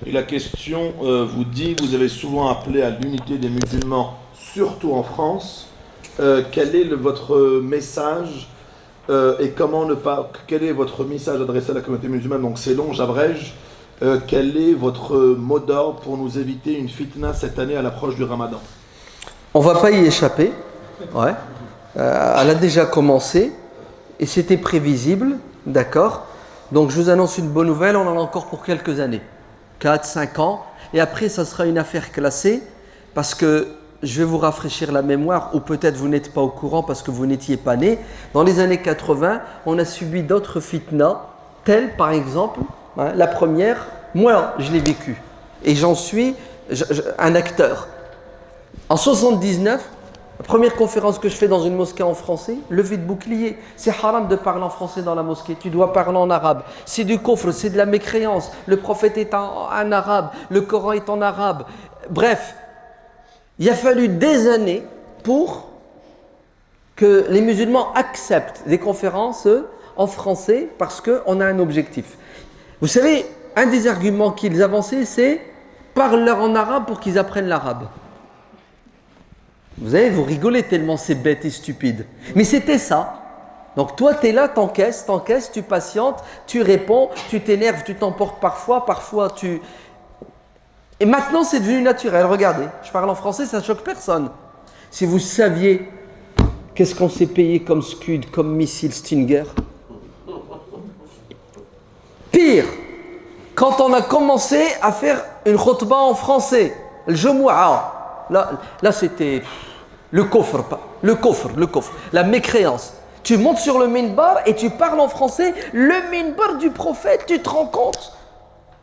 Et la question vous dit, vous avez souvent appelé à l'unité des musulmans, surtout en France. Quel est votre message et comment ne pas... Quel est votre message adressé à la communauté musulmane? Donc c'est long, j'abrège. Quel est votre mot d'ordre pour nous éviter une fitna cette année à l'approche du Ramadan? On va pas y échapper. Ouais. Elle a déjà commencé et c'était prévisible, d'accord. Donc je vous annonce une bonne nouvelle, on en a encore pour quelques années, 4, 5 ans, et après ça sera une affaire classée, parce que je vais vous rafraîchir la mémoire, ou peut-être vous n'êtes pas au courant parce que vous n'étiez pas né. Dans les années 80, on a subi d'autres fitnas, telles par exemple, la première, moi je l'ai vécue, et j'en suis un acteur. En 79, la première conférence que je fais dans une mosquée en français, levée de bouclier. C'est haram de parler en français dans la mosquée, tu dois parler en arabe. C'est du kufr, c'est de la mécréance. Le prophète est en arabe, le Coran est en arabe. Bref, il a fallu des années pour que les musulmans acceptent des conférences en français parce qu'on a un objectif. Vous savez, un des arguments qu'ils avançaient, c'est parle-leur en arabe pour qu'ils apprennent l'arabe. Vous savez, vous rigolez tellement c'est bête et stupide. Mais c'était ça. Donc toi, tu es là, t'encaisses, tu patientes, tu réponds, tu t'énerves, tu t'emportes parfois tu... Et maintenant, c'est devenu naturel. Regardez, je parle en français, ça ne choque personne. Si vous saviez qu'est-ce qu'on s'est payé comme Scud, comme missile Stinger. Pire, quand on a commencé à faire une khutbah en français, le Jumu'ah, là c'était le kufr, la mécréance. Tu montes sur le minbar et tu parles en français, le minbar du prophète, tu te rends compte?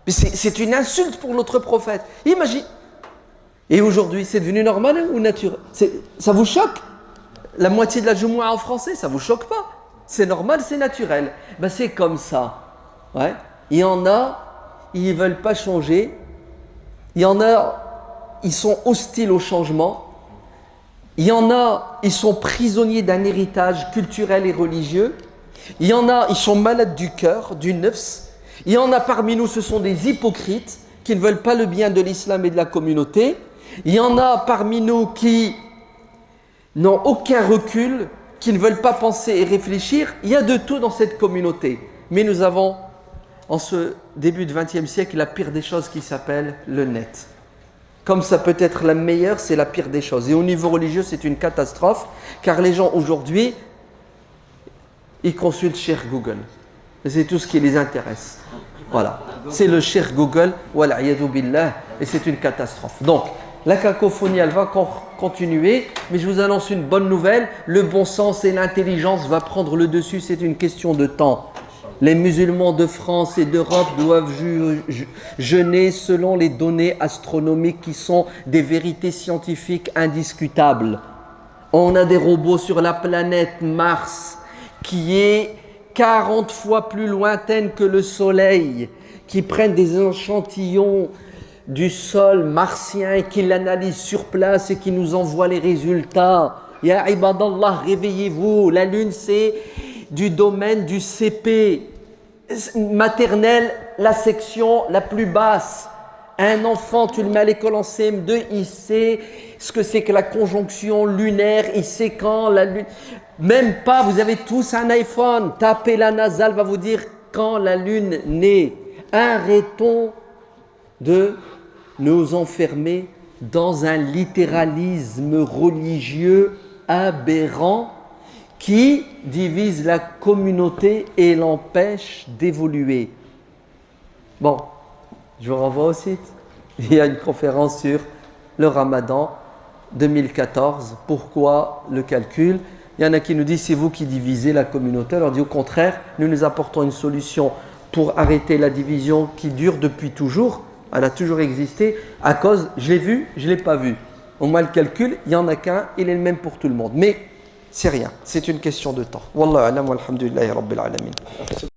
Mais c'est une insulte pour notre prophète. Imagine. Et aujourd'hui, c'est devenu normal ou naturel? Ça vous choque? La moitié de la Jumu'ah en français, ça vous choque pas? C'est normal, c'est naturel. Ben c'est comme ça. Ouais. Il y en a, ils ne veulent pas changer. Il y en a, ils sont hostiles au changement. Il y en a, ils sont prisonniers d'un héritage culturel et religieux. Il y en a, ils sont malades du cœur, du nefs. Il y en a parmi nous, ce sont des hypocrites qui ne veulent pas le bien de l'islam et de la communauté. Il y en a parmi nous qui n'ont aucun recul, qui ne veulent pas penser et réfléchir. Il y a de tout dans cette communauté. Mais nous avons, en ce début du XXe siècle, la pire des choses qui s'appelle le net. Comme ça peut être la meilleure, c'est la pire des choses. Et au niveau religieux, c'est une catastrophe, car les gens aujourd'hui, ils consultent Cheikh Google. Et c'est tout ce qui les intéresse. Voilà. C'est le Cheikh Google, wal'iyadu billah, et c'est une catastrophe. Donc, la cacophonie, elle va continuer, mais je vous annonce une bonne nouvelle. Le bon sens et l'intelligence vont prendre le dessus, c'est une question de temps. Les musulmans de France et d'Europe doivent jeûner selon les données astronomiques qui sont des vérités scientifiques indiscutables. On a des robots sur la planète Mars qui est 40 fois plus lointaine que le Soleil, qui prennent des échantillons du sol martien et qui l'analysent sur place et qui nous envoient les résultats. Ya ibadallah, réveillez-vous. La Lune, c'est du domaine du CP. Maternelle, la section la plus basse. Un enfant, tu le mets à l'école en CM2, il sait ce que c'est que la conjonction lunaire, il sait quand la lune... Même pas, vous avez tous un iPhone, tapez la NASA, elle va vous dire quand la lune naît. Arrêtons de nous enfermer dans un littéralisme religieux aberrant qui divise la communauté et l'empêche d'évoluer. Bon, je vous renvoie au site. Il y a une conférence sur le Ramadan 2014. Pourquoi le calcul? Il y en a qui nous disent c'est vous qui divisez la communauté. On leur dit au contraire, nous apportons une solution pour arrêter la division qui dure depuis toujours. Elle a toujours existé à cause, je l'ai vu, je ne l'ai pas vu. Au moins le calcul, il n'y en a qu'un, il est le même pour tout le monde. Mais c'est rien, c'est une question de temps. Wallahu a'lam walhamdulillahi rabbil alamin.